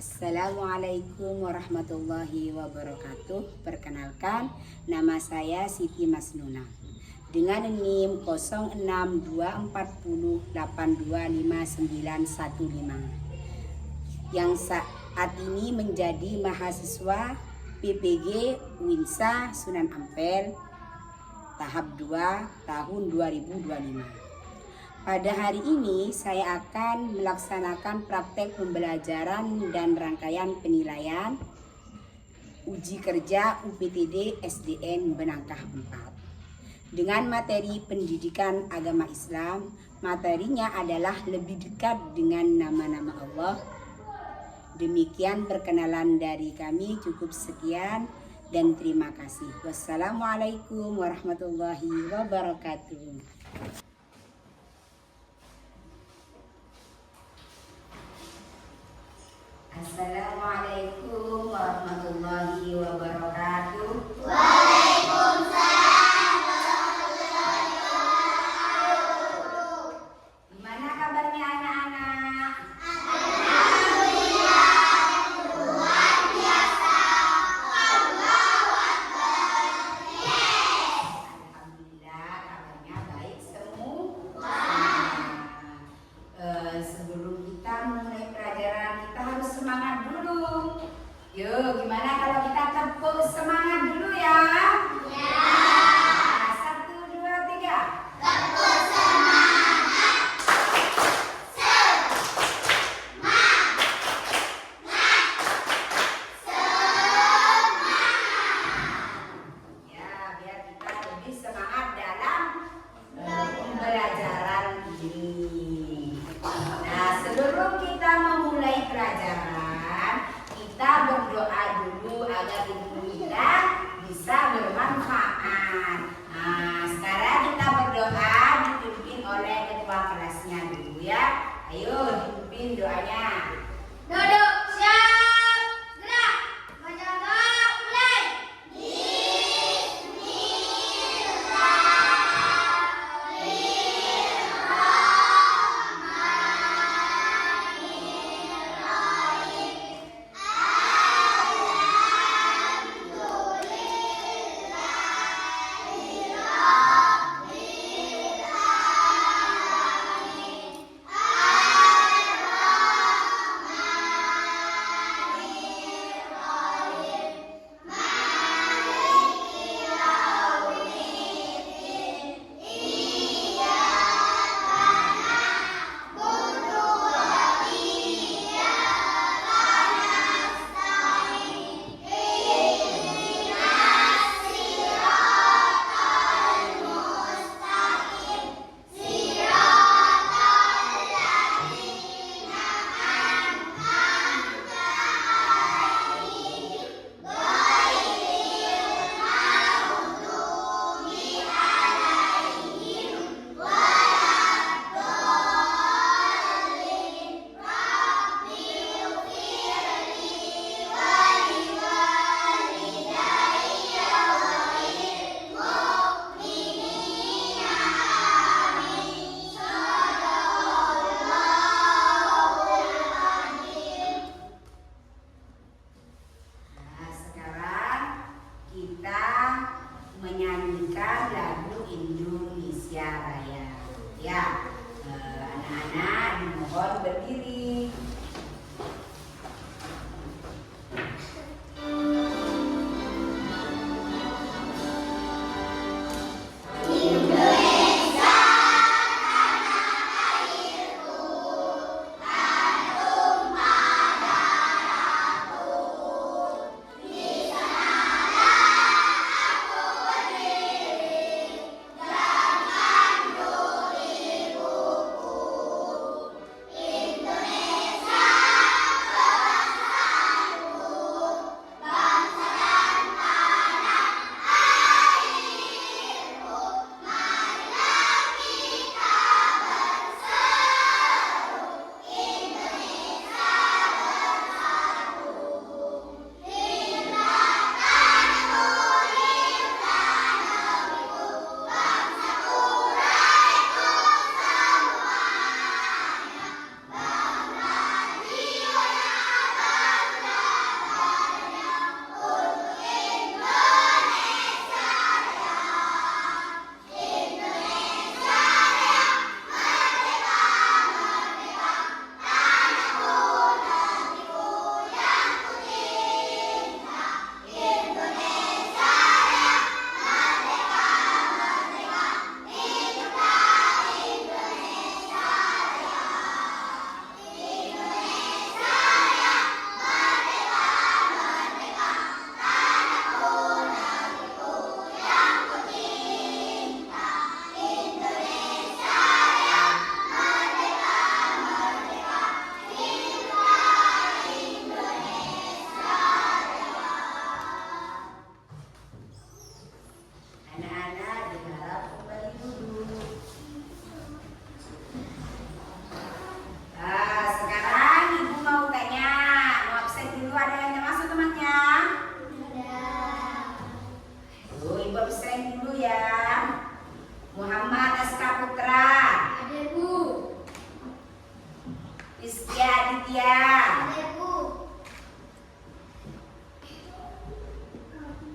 Assalamualaikum warahmatullahi wabarakatuh. Perkenalkan, nama saya Siti Masnuna dengan NIM 0624082515 yang saat ini menjadi mahasiswa PPG Winsa Sunan Ampel tahap 2 tahun 2025. Pada hari ini saya akan melaksanakan praktek pembelajaran dan rangkaian penilaian uji kerja UPTD SDN Benangkah 4 dengan materi pendidikan agama Islam. Materinya adalah lebih dekat dengan nama-nama Allah. Demikian perkenalan dari kami, cukup sekian dan terima kasih. Wassalamualaikum warahmatullahi wabarakatuh. Assalamualaikum warahmatullahi wabarakatuh. Waalaikumsalam warahmatullahi wabarakatuh. Gimana kabarnya anak-anak? Alhamdulillah, luar biasa. Allahu Akbar. Yes. Alhamdulillah kabarnya baik semua. Sebelum kita mulai pelajaran, kita harus semangat dulu. Yuk, gimana kalau kita tepuk semangat dulu ya? Ya. Nah, 1, 2, 3. Tepuk semangat. Semangat. Ya, biar kita lebih semangat dalam pembelajaran ini. Nah, sebelum kita memulai pelajaran, kita berdoa dulu agar ilmu kita bisa bermanfaat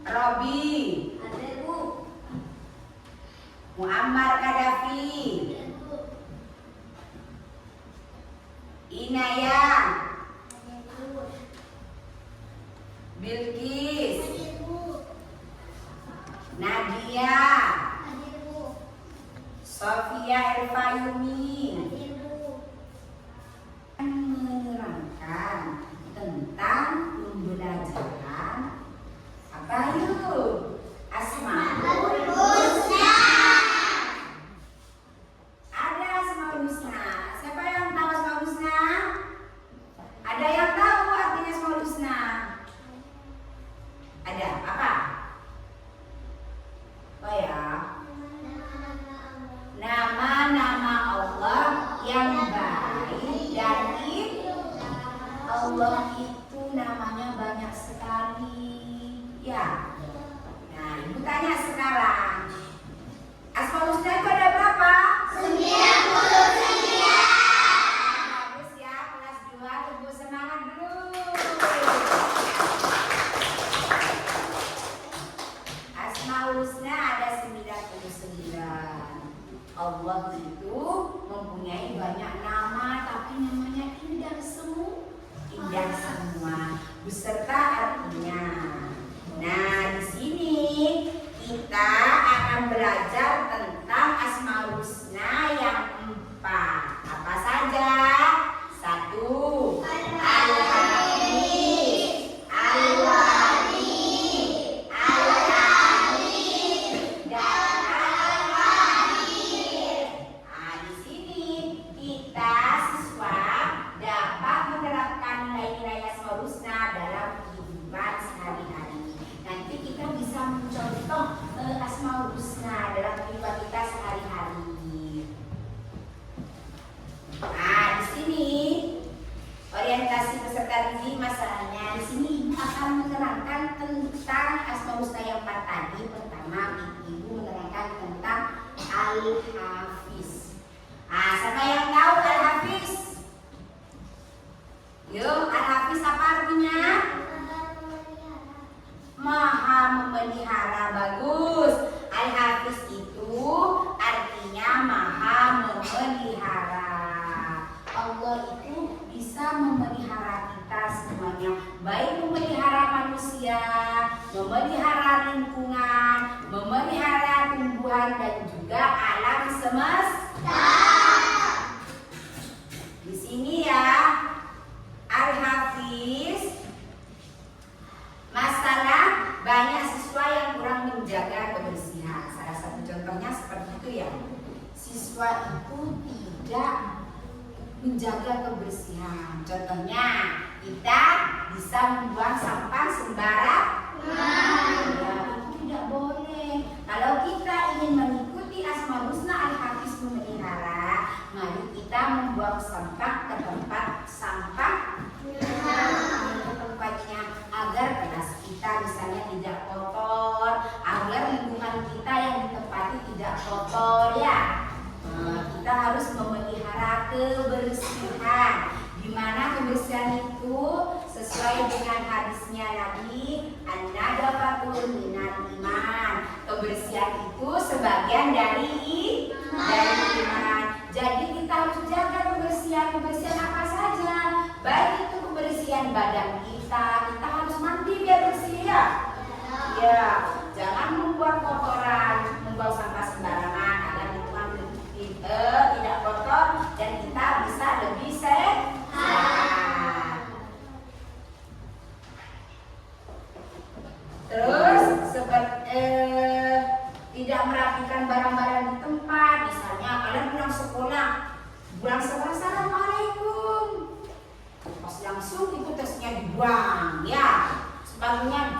Robi. Hadir, Bu. Muammar Kadafi. Hadir, Bu. Inayah. Hadir, Bu. Bilqis. Hadir, Bu. Nadia. Hadir, Bu. Sofia Elfayumi. Hadir, Bu. Menerangkan tentang pembelajaran apa yuk? Asmaul Husna. Ada Asmaul Husna. Siapa yang tahu Asmaul Husna? Ada yang tahu artinya Asmaul Husna? Ada apa? Apa ya? Nama-nama Allah yang baik dan Allah itu namanya banyak sekali. Ya. Nah, ibu tanya sekarang. Asmaul Husna itu ada berapa? 99. Bagus ya, kelas 2 tepuk semangat dulu. Asmaul Husna ada 99. Allah itu mempunyai banyak nama, tapi namanya indah semua. Indah semua beserta artinya. Nah, di sini kita akan belajar tentang Asmaul Husna yang 4. Apa saja? 1. Al-Hafiz, Al-Wali, Al-Alim, dan Al-Qadir. Nah, di sini kita siswa dapat menerapkan nilai-nilai Asmaul Husna dalam kehidupan sehari-hari. Nanti kita bisa mencontoh Asmaul Husna dalam kehidupan kita sehari-hari. Nah, di sini orientasi peserta didik masalahnya di sini ibu akan menerangkan tentang Asmaul Husna yang 4 tadi. Pertama, ibu menerangkan tentang Al-Hafiz. Nah, siapa yang tahu Al-Hafiz? Yuk, Al-Hafiz apa artinya? Maha memelihara. Bagus. Al-Hafiz itu artinya maha memelihara. Allah itu bisa memelihara kita semuanya, baik memelihara manusia, memelihara lingkungan, memelihara tumbuhan dan juga alam semesta. Di sini ya, Al-Hafiz. Masalah banyak siswa yang kurang menjaga kebersihan. Salah satu contohnya seperti itu ya. Siswa itu tidak menjaga kebersihan. Contohnya, kita bisa membuang sampah sembarangan. Ya, itu tidak boleh. Kalau kita ingin mengikuti Asmaul Husna Al-Hafiz memelihara, mari kita membuang sampah ke tempat sampah tempatnya agar kelas kita misalnya tidak kotor, agar lingkungan kita yang ditempati tidak kotor ya. Kita harus memelihara kebersihan. Di mana kebersihan itu sesuai dengan hadisnya Nabi, an-nadzafatul minal iman. Kebersihan itu sebagian dari iman. Jadi kita harus jaga kebersihan apa saja. Baik itu kebersihan badan kita harus mandi biar bersih ya. Ya, jangan membuang kotoran, membuang sampah sembarangan agar lingkungan tidak kotor dan kita bisa lebih sehat. Terus seperti tidak merapikan barang-barang di tempat. Misalnya kalian pulang sekolah assalamualaikum, pas langsung itu tasnya dibuang ya, sepatunya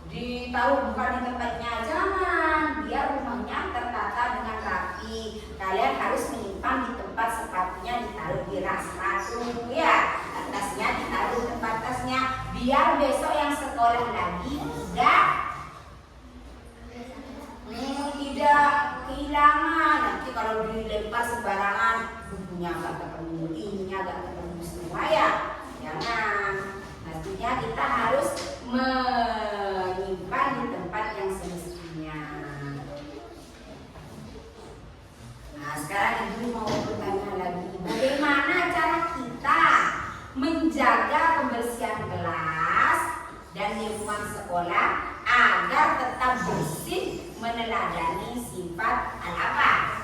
ditaruh bukan di tempatnya. Jangan, biar rumahnya tertata dengan rapi. Kalian harus menyimpan di tempat sepatunya ditaruh di rak sepatu ya, tasnya ditaruh di tempat tasnya, biar besok yang sekolah lagi tidak kehilangan. Nanti kalau dilempar sembarangan, bukunya agak ketemu, ininya agak ketemu semua ya. Jangan. Nantinya kita harus menyimpan kebersihan kelas dan lingkungan sekolah agar tetap bersih meneladani sifat al-apa?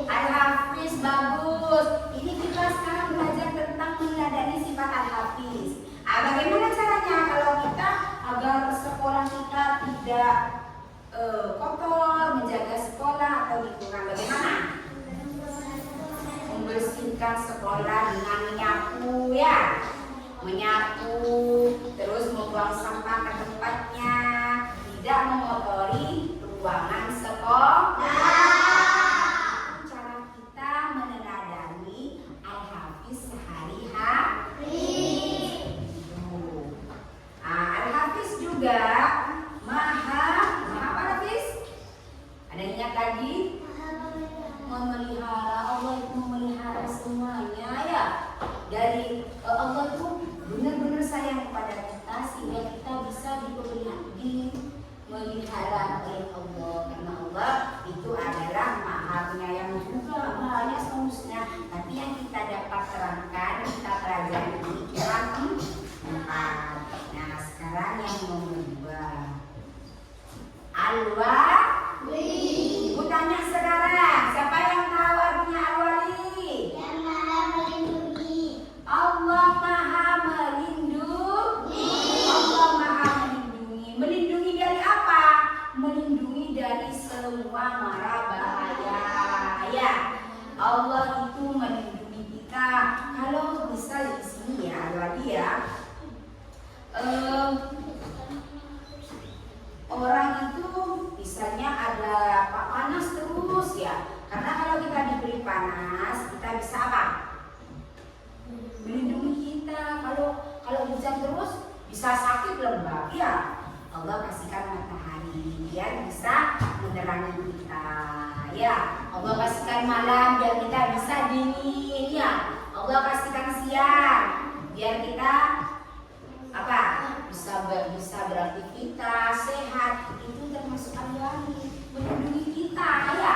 Al-Hafiz. Bagus. Ini kita sekarang belajar tentang meneladani sifat al-Hafiz. Bagaimana caranya kalau kita agar sekolah kita tidak kotor, menjaga sekolah atau lingkungan? Bagaimana? Membersihkan sekolah dengan menyapu ya, menyapu, terus membuang sampah ke tempatnya, tidak mengotori ruangan sekolah. Cara kita meneladani al-Hafiz sehari-hari. Al-Hafiz juga maha apa Hafiz? Ada ingat lagi? Memelihara. Allah itu memelihara semuanya ya. Dari Allah itu benar-benar sayang kepada kita sehingga kita bisa dimelihara oleh Allah, karena Allah itu adalah maha penyayang juga, mahanya seharusnya. Tapi yang kita dapat terangkan, kita pelajari ini kurang 4. Nah sekarang yang nomor 2, Al-Wali. Ibu tanya sekarang, siapa yang tahu artinya Al-Wali? Yang maha melindungi. Allah maha melindungi. Allah maha melindungi. Melindungi dari apa? Melindungi dari semua mara bahaya. Ya, Allah itu melindungi kita. Kalau bisa di sini ya, Al-Wali ya. Orang itu misalnya ada panas terus ya, karena kalau kita diberi panas kita bisa apa? Melindungi kita. Kalau hujan terus bisa sakit lembab ya. Allah kasihkan matahari biar bisa menerangi kita ya. Allah kasihkan malam biar kita bisa dingin ya. Allah kasihkan siang biar kita apa? Bisa beraktivitas sehat. Itu termasuk Al-Wali, melindungi kita ya.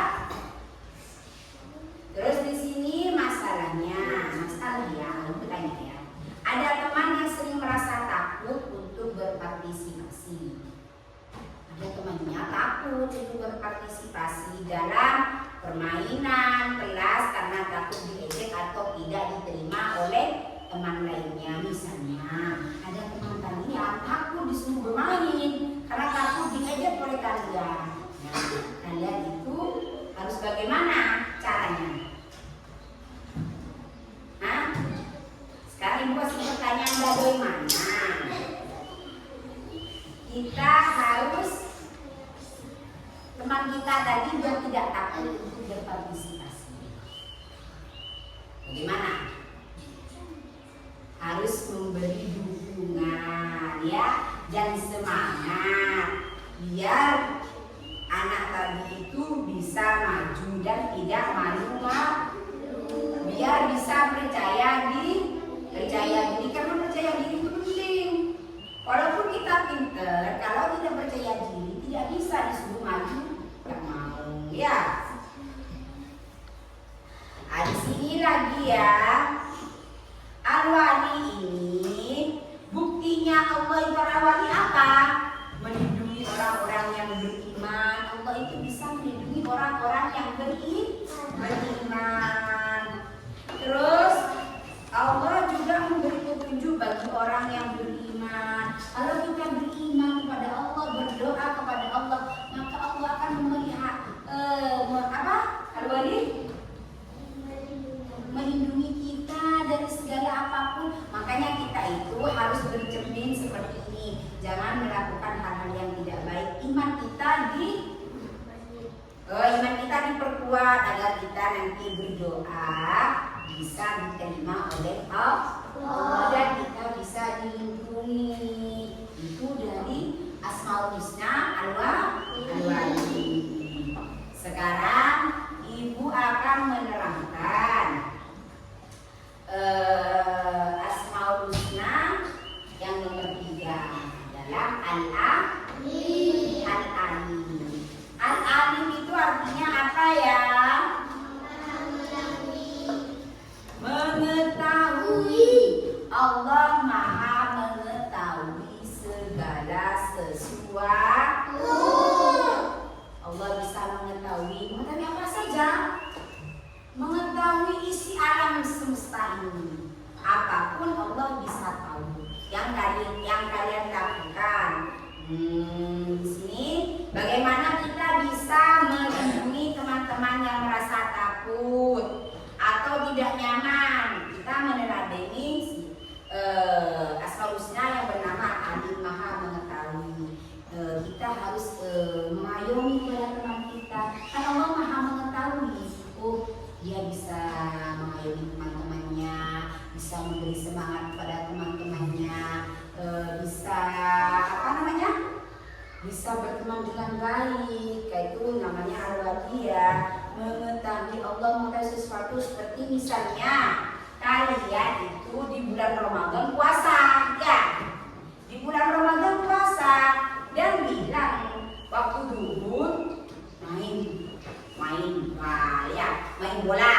Terus di sini masalahnya, aku tanya ya. Ada teman yang sering merasa takut untuk berpartisipasi. Ada temannya takut untuk berpartisipasi dalam permainan kelas karena takut diejek atau tidak diterima oleh teman lainnya. Misalnya ada teman kalian takut disuruh bermain karena takut diejek oleh kalian. Nah, kalian itu harus bagaimana caranya? Sekarang ibu kasih pertanyaan, bagaimana kita harus teman kita tadi biar tidak takut untuk berpartisipasi? Bagaimana? Harus memberi dukungan ya dan semangat biar anak tadi itu bisa maju dan tidak malu-malu, biar bisa percaya diri, karena percaya diri itu penting. Walaupun kita pinter, kalau tidak percaya diri tidak bisa disuruh maju, nggak mau ya. Di sini lagi ya, Al-Wali ini buktinya Allah itu Al-Wali apa? Melindungi orang-orang yang beriman. Allah itu bisa melindungi orang-orang yang beriman. Terus Allah juga memberi petunjuk bagi orang yang beriman. Kalau kita beriman kepada Allah, berdoa kepada Allah, maka Allah akan melihat Al-Wali melindungi kita dari segala apapun. Makanya kita itu harus bercermin seperti ini. Jangan melakukan hal-hal yang tidak baik. Iman kita diperkuat agar kita nanti berdoa bisa diterima oleh Allah dan kita bisa dilindungi. Itu dari Asmaul Husna Al-Wali. Sekarang ibu akan menerangkan Asmaul Husna yang nomor 3 adalah Al-Alim. Al-Alim itu artinya apa ya? Mengetahui. Maha mengetahui segala sesuatu. Allah bisa mengetahui apa saja? Mengetahui isi alam semesta ini. Apapun Allah bisa tahu. Yang kalian lakukan. Di sini bagaimana kita bisa melindungi teman-teman yang merasa takut atau tidak nyaman. Kita meneladani Asmaul Husna yang bernama Alim Maha Mengetahui. Kita harus mengayomi kepada teman kita. Karena Allah Maha Mengetahui. Dia bisa mengayomi teman-temannya, bisa memberi semangat kepada teman-temannya, bisa bisa berteman dengan baik. Kayak itu namanya al-wadiyah, mengetahui Allah mengetahui sesuatu. Seperti misalnya kalian itu di bulan Ramadan puasa, ya, di bulan Ramadan puasa dan bilang waktu duhur main bola,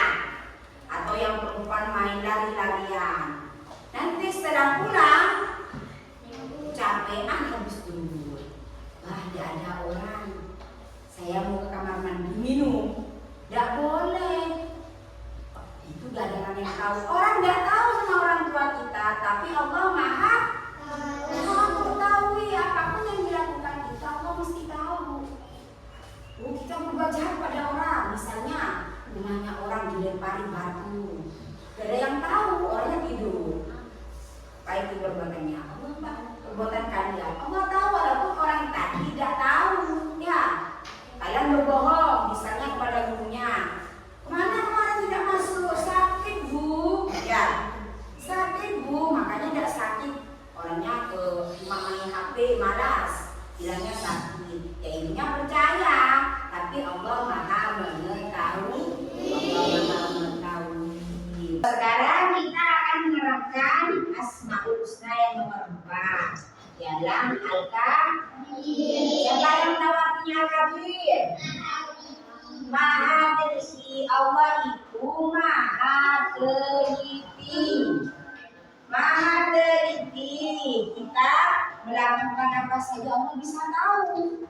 atau yang perempuan main lari-larian. Nanti setelah pulang capean habis duhur, tidak ada orang, saya mau ke kamar mandi minum, tidak boleh. Itu gak ada orang yang tahu. Orang nggak tahu sama orang tua kita, tapi Allah Maha mengetahui apapun yang dilakukan kita. Allah mesti tahu. Kita berbuat jahat pada orang, misalnya rumahnya orang dilempari batu, gak ada yang tahu, orangnya tidur. Apa itu perbuatannya? Allah tahu perbuatan kalian. Allah tahu walaupun orang tadi tidak tahu. Ya, kalian berbohong, misalnya kepada gurunya. Kemana kemarin tidak masuk? Sakit bu. Ya, sakit bu. Makanya tidak sakit. Orangnya ke rumah main HP, malas. Bilangnya sakit. Ya intinya percaya. Tapi Allah Maha Mengetahui. Allah Maha Mengetahui. Sekarang kita akan menerapkan Asmaul Husna yang nomor 4 dalam Al-Kabir. Siapa yang tahu artinya Al-Kabir? Maha teliti. Allah itu maha teliti. Maha teliti. Kita melakukan apa saja Allah bisa tahu.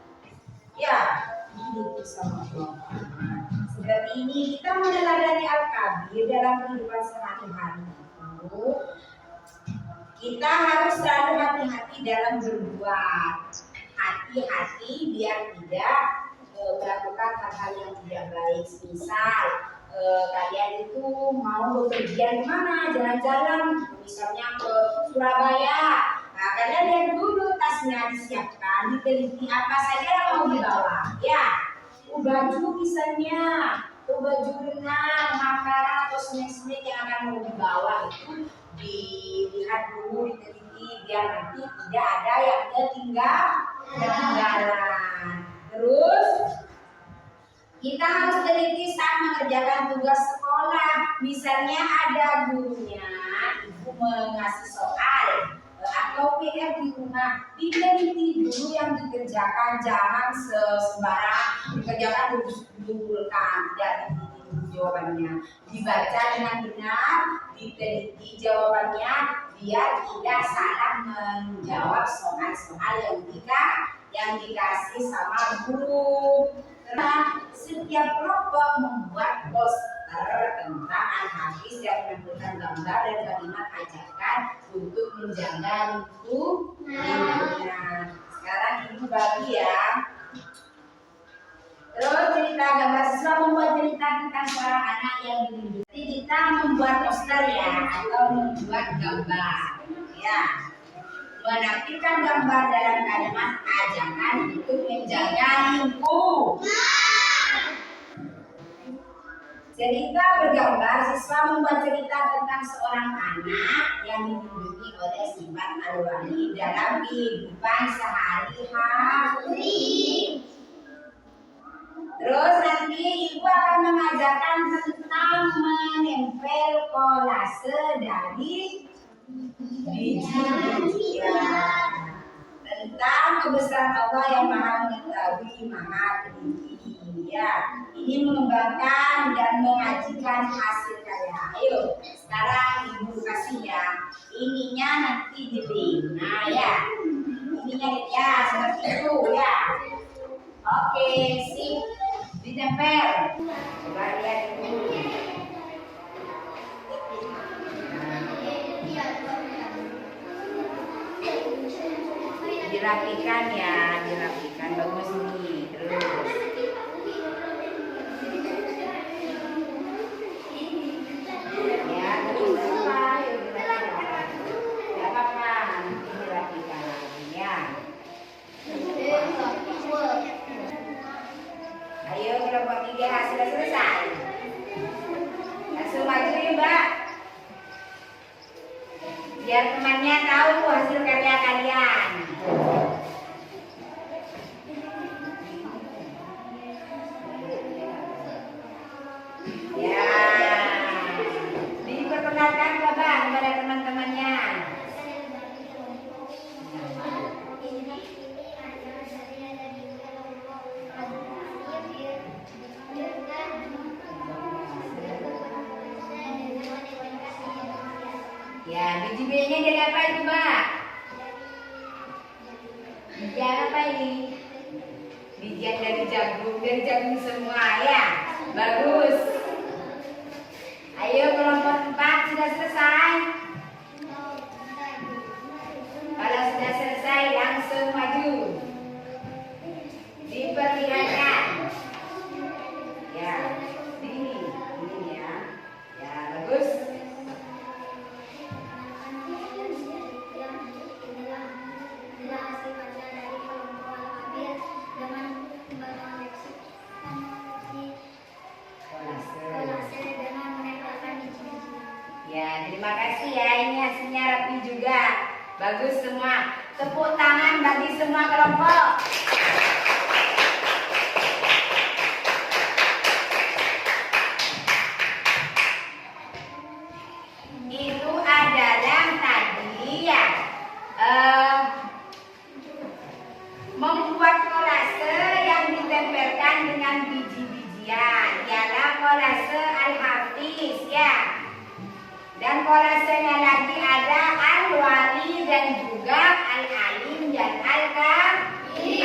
Ya, ini sama Allah. Seperti ini kita meneladani Al-Kabir dalam kehidupan sehari-hari itu. Kita harus selalu hati-hati dalam berbuat. Hati-hati biar tidak melakukan hal-hal yang tidak baik. Misal kalian itu mau bepergian kemana, jalan-jalan, misalnya ke Surabaya. Nah, kalian lihat dulu tasnya disiapkan, diteliti apa saja yang mau dibawa. Ya, baju misalnya, baju renang, makanan atau snack-snack yang akan mau dibawa itu dilihat dulu, diteliti biar nanti tidak ada yang ketinggalan. Terus kita harus teliti saat mengerjakan tugas sekolah. Misalnya ada gurunya ibu mengasih soal atau PR di rumah, diteliti dulu yang dikerjakan, jangan sembarang dikerjakan dikumpulkan, tidak diteliti jawabannya, dibaca dengan benar, diteliti jawabannya biar tidak salah menjawab soal-soal yang dikasih sama guru. Karena setiap kelompok membuat poster tentang Al-Hafiz yang menampilkan gambar dan kalimat ajakan untuk menjaga lingkungan. Sekarang ibu bagi ya. Terus cerita gambar, siswa membuat cerita tentang seorang anak yang dilindungi. Jadi kita membuat poster ya, atau membuat gambar ya, menampilkan gambar dalam kalimat ajakan untuk menjaga lingkungan. Cerita bergambar, siswa membuat cerita tentang seorang anak yang dilindungi oleh sifat al-wali dalam kehidupan sehari-hari. Terus nanti ibu akan mengajarkan tentang menempel kolase dari biji tentang kebesaran Allah yang Maha Mengetahui, Maha Teliti. ya. Ini mengembangkan dan mengajikan hasil karya. Ayo, sekarang ibu kasih ya. Ininya nanti jadi. Nah ya, ininya ya seperti itu ya. Oke, sip, ditempel. Coba lihat itu. Dirapikan ya, dirapikan bagus nih. Terus ya, terus apa? Tidak apa-apa, nanti dirapikan lagi ya. Ayo kelompok 3 sudah selesai. Langsung maju ya Mbak. Biar temannya tahu hasil karya kalian. Ya, diperkenalkan kepada teman-temannya. Ya, biji B-nya dari apa itu, Mbak? Biji apa ini? Bijian dari jagung semua ya. Bagus. Ayo kelompok 4 sudah selesai. Kalau sudah selesai langsung maju. Diperlihatkan. Ya, ini ya. Ya, bagus. Ya, terima kasih ya. Ini hasilnya rapi juga. Bagus semua. Tepuk tangan bagi semua kelompok. Itu adalah tadi ya. Membuat kolase yang ditempelkan dengan biji-bijian. Ialah kolase Al-Hafiz ya. Dan kolasenya lagi ada Al-Wali dan juga Al-Alim dan Al-Kafir.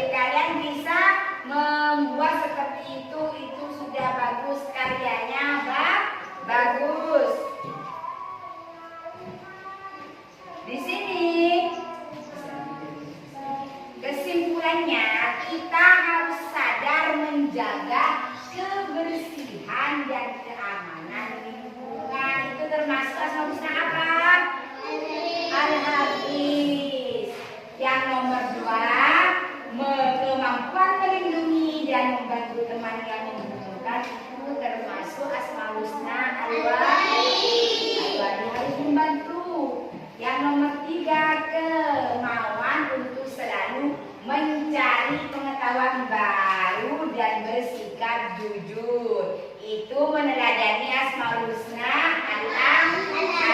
Kalian bisa membuat seperti itu sudah bagus karyanya, bagus. Di sini kesimpulannya kita harus sadar menjaga kebersihan dan keamanan lingkungan. Itu termasuk asmaul husna apa? Al-Hafiz. Yang nomor 2, kemampuan melindungi dan membantu teman yang membutuhkan itu termasuk asmaul husna Al-Wali. Harus membantu. Yang nomor 3, kemauan untuk selalu mencari pengetahuan baru dan bersikap jujur. Itu meneladani asmaul husna Al-Alim.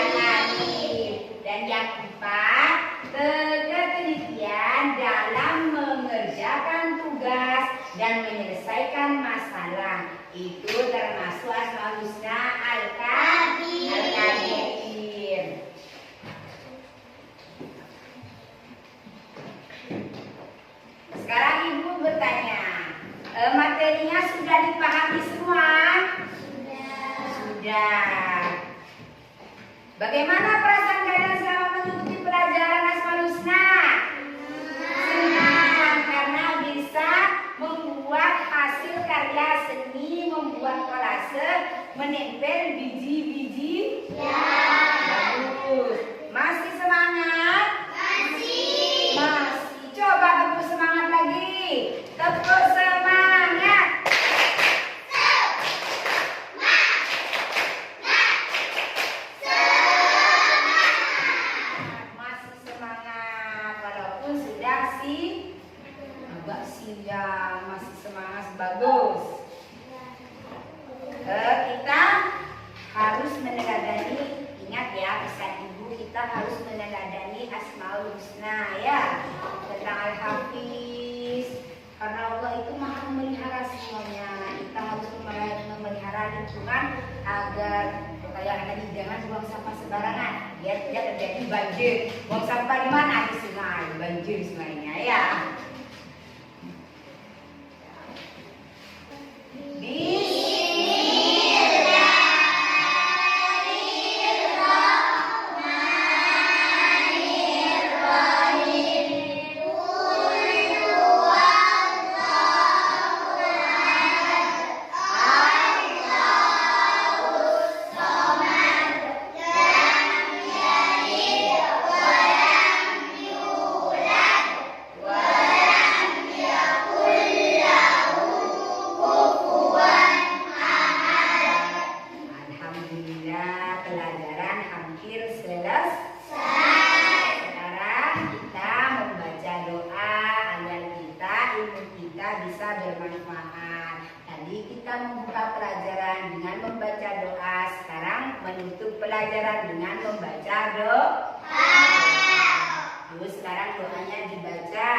Dan yang 4, ketelitian dalam mengerjakan tugas dan menyelesaikan masalah. Itu termasuk asmaul husna Al-Kabir. Sekarang Ibu bertanya, materinya sudah dipahami semua? Sudah. Bagaimana perasaan kalian selama mengikuti pelajaran asmaul husna? Senang, karena bisa membuat hasil karya seni, membuat kolase, menempel biji-biji. Ya. Bagus. Masih semangat? Masih. Coba tepuk semangat lagi. Tepuk semangat. Masih semangat walaupun sudah agak siang, masih semangat, bagus. Kita harus meneladani, ingat ya pesan Ibu, kita harus meneladani asmaul husna ya. Tentang Al-Hafiz, Karena Allah itu maha memelihara semuanya. Kita harus memelihara lingkungan agar kayak tadi jangan buang sampah sembarangan. Biar tidak terjadi banjir. Buang sampah di mana? Di sungai. Banjir sungainya ya. Pelajaran hampir selesai. Sekarang kita membaca doa agar ilmu kita bisa bermanfaat. Tadi kita membuka pelajaran dengan membaca doa. Sekarang menutup pelajaran dengan membaca doa. Terus sekarang doanya dibaca.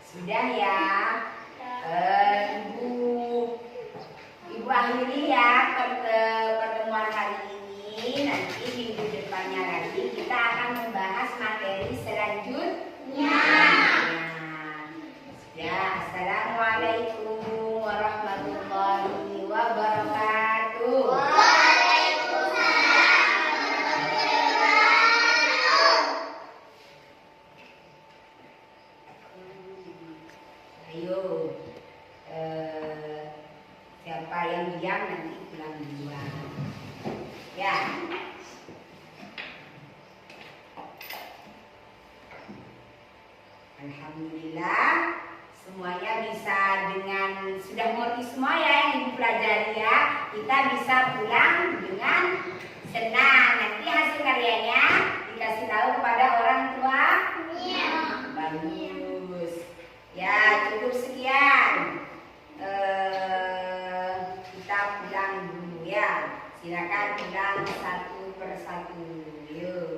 Sudah ya, Ibu akhiri ya pertemuan hari ini. Nanti minggu depannya lagi kita akan membahas materi selanjutnya. Ya, assalamualaikum warahmatullahi wabarakatuh. Ayo, siapa yang diam nanti pulang duluan. Ya. Alhamdulillah, semuanya bisa dengan sudah mengerti semua ya yang ibu pelajari ya. Kita bisa pulang dengan senang. Nanti hasil karyanya dikasih tahu kepada orang tua. Ya. Bagus. Ya, cukup sekian. Kita pulang dulu ya. Silakan pulang satu persatu. Yuk.